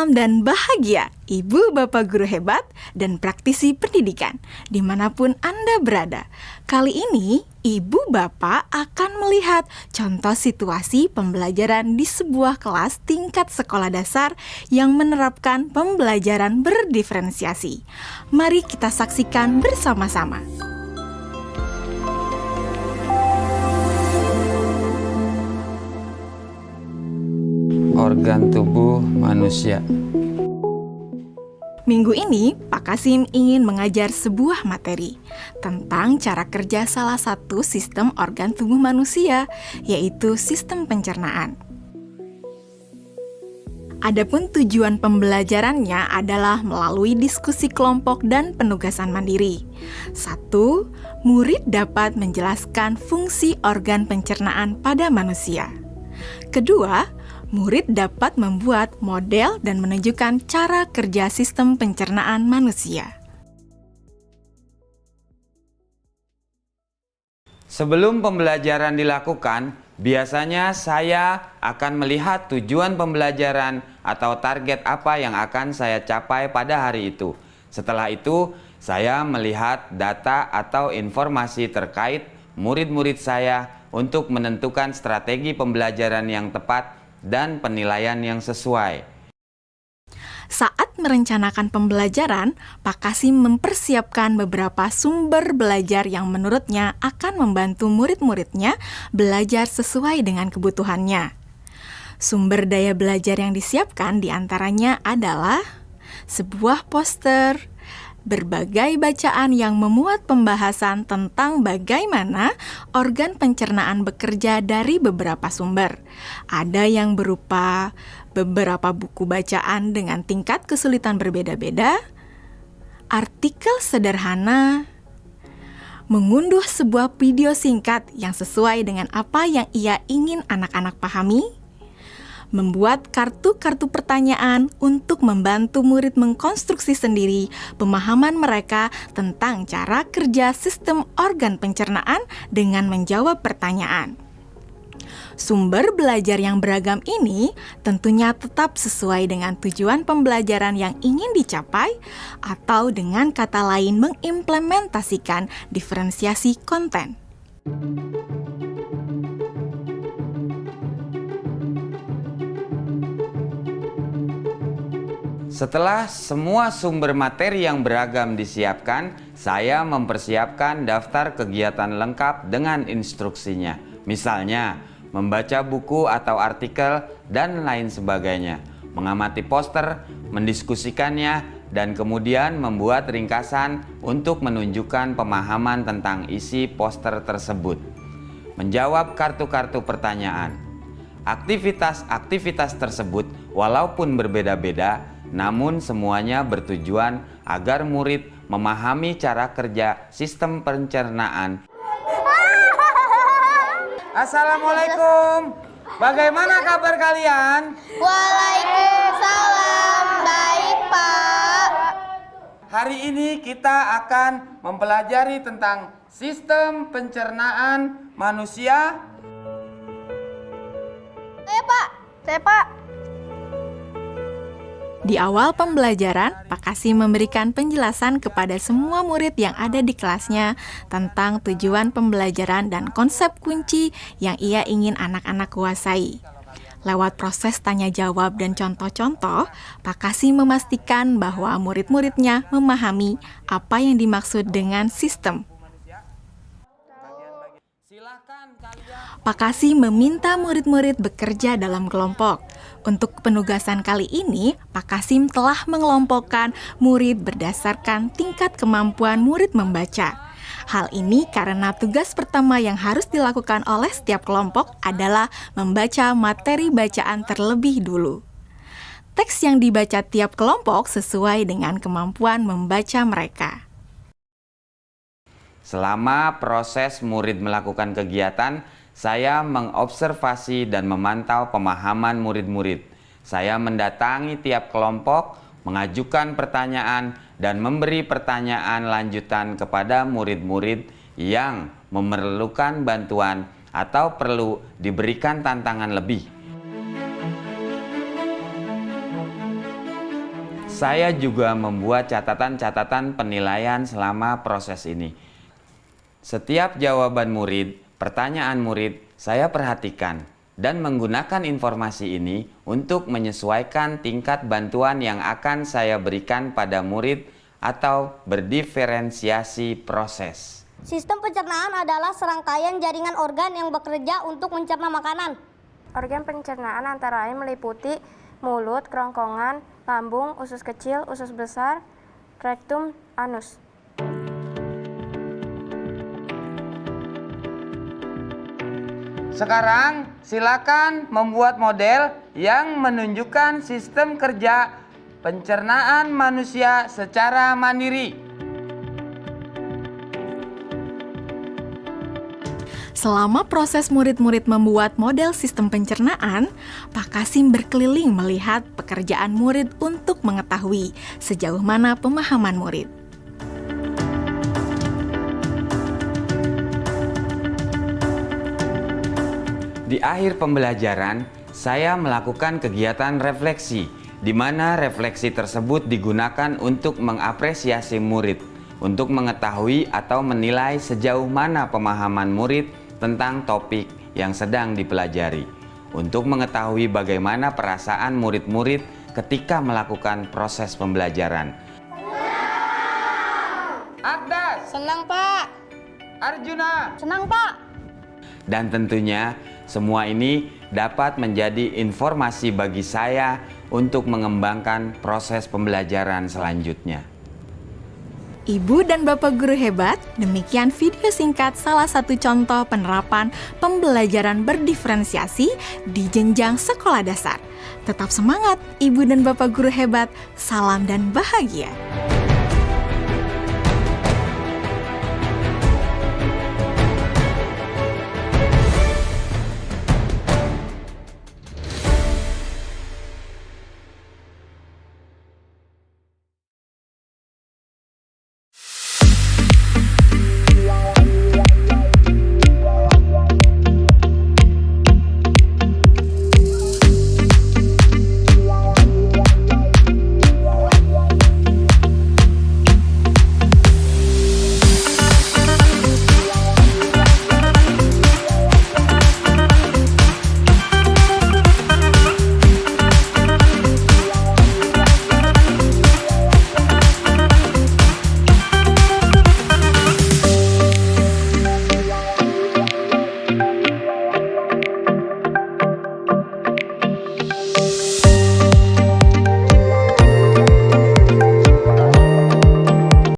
Salam dan bahagia, Ibu Bapak Guru hebat dan praktisi pendidikan, dimanapun Anda berada. Kali ini, Ibu Bapak akan melihat contoh situasi pembelajaran di sebuah kelas tingkat sekolah dasar yang menerapkan pembelajaran berdiferensiasi. Mari kita saksikan bersama-sama. Organ tubuh manusia. Minggu ini, Pak Kasim ingin mengajar sebuah materi tentang cara kerja salah satu sistem organ tubuh manusia, yaitu sistem pencernaan. Adapun tujuan pembelajarannya adalah melalui diskusi kelompok dan penugasan mandiri. 1. Murid dapat menjelaskan fungsi organ pencernaan pada manusia. Kedua, murid dapat membuat model dan menunjukkan cara kerja sistem pencernaan manusia. Sebelum pembelajaran dilakukan, biasanya saya akan melihat tujuan pembelajaran atau target apa yang akan saya capai pada hari itu. Setelah itu, saya melihat data atau informasi terkait murid-murid saya untuk menentukan strategi pembelajaran yang tepat dan penilaian yang sesuai. Saat merencanakan pembelajaran, Pak Kasim mempersiapkan beberapa sumber belajar yang menurutnya akan membantu murid-muridnya belajar sesuai dengan kebutuhannya. Sumber daya belajar yang disiapkan diantaranya adalah sebuah poster, berbagai bacaan yang memuat pembahasan tentang bagaimana organ pencernaan bekerja dari beberapa sumber. Ada yang berupa beberapa buku bacaan dengan tingkat kesulitan berbeda-beda, artikel sederhana, mengunduh sebuah video singkat yang sesuai dengan apa yang ia ingin anak-anak pahami, membuat kartu-kartu pertanyaan untuk membantu murid mengkonstruksi sendiri pemahaman mereka tentang cara kerja sistem organ pencernaan dengan menjawab pertanyaan. Sumber belajar yang beragam ini tentunya tetap sesuai dengan tujuan pembelajaran yang ingin dicapai atau dengan kata lain mengimplementasikan diferensiasi konten. Setelah semua sumber materi yang beragam disiapkan, saya mempersiapkan daftar kegiatan lengkap dengan instruksinya. Misalnya, membaca buku atau artikel dan lain sebagainya, mengamati poster, mendiskusikannya, dan kemudian membuat ringkasan untuk menunjukkan pemahaman tentang isi poster tersebut. Menjawab kartu-kartu pertanyaan. Aktivitas-aktivitas tersebut walaupun berbeda-beda, namun semuanya bertujuan agar murid memahami cara kerja sistem pencernaan. Assalamualaikum. Bagaimana kabar kalian? Waalaikumsalam. Baik, Pak. Hari ini kita akan mempelajari tentang sistem pencernaan manusia. Saya, Pak. Di awal pembelajaran, Pak Kasim memberikan penjelasan kepada semua murid yang ada di kelasnya tentang tujuan pembelajaran dan konsep kunci yang ia ingin anak-anak kuasai. Lewat proses tanya-jawab dan contoh-contoh, Pak Kasim memastikan bahwa murid-muridnya memahami apa yang dimaksud dengan sistem. Pak Kasim meminta murid-murid bekerja dalam kelompok. Untuk penugasan kali ini, Pak Kasim telah mengelompokkan murid berdasarkan tingkat kemampuan murid membaca. Hal ini karena tugas pertama yang harus dilakukan oleh setiap kelompok adalah membaca materi bacaan terlebih dulu. Teks yang dibaca tiap kelompok sesuai dengan kemampuan membaca mereka. Selama proses murid melakukan kegiatan, saya mengobservasi dan memantau pemahaman murid-murid. Saya mendatangi tiap kelompok, mengajukan pertanyaan, dan memberi pertanyaan lanjutan kepada murid-murid yang memerlukan bantuan atau perlu diberikan tantangan lebih. Saya juga membuat catatan-catatan penilaian selama proses ini. Setiap jawaban murid, pertanyaan murid, saya perhatikan dan menggunakan informasi ini untuk menyesuaikan tingkat bantuan yang akan saya berikan pada murid atau berdiferensiasi proses. Sistem pencernaan adalah serangkaian jaringan organ yang bekerja untuk mencerna makanan. Organ pencernaan antara lain meliputi mulut, kerongkongan, lambung, usus kecil, usus besar, rektum, anus. Sekarang silakan membuat model yang menunjukkan sistem kerja pencernaan manusia secara mandiri. Selama proses murid-murid membuat model sistem pencernaan, Pak Kasim berkeliling melihat pekerjaan murid untuk mengetahui sejauh mana pemahaman murid. Di akhir pembelajaran, saya melakukan kegiatan refleksi, di mana refleksi tersebut digunakan untuk mengapresiasi murid, untuk mengetahui atau menilai sejauh mana pemahaman murid tentang topik yang sedang dipelajari, untuk mengetahui bagaimana perasaan murid-murid ketika melakukan proses pembelajaran. Agdas, Senang, Pak. Arjuna, Senang, Pak. dan tentunya semua ini dapat menjadi informasi bagi saya untuk mengembangkan proses pembelajaran selanjutnya. Ibu dan Bapak guru hebat, demikian video singkat salah satu contoh penerapan pembelajaran berdiferensiasi di jenjang sekolah dasar. Tetap semangat, Ibu dan Bapak guru hebat. Salam dan bahagia.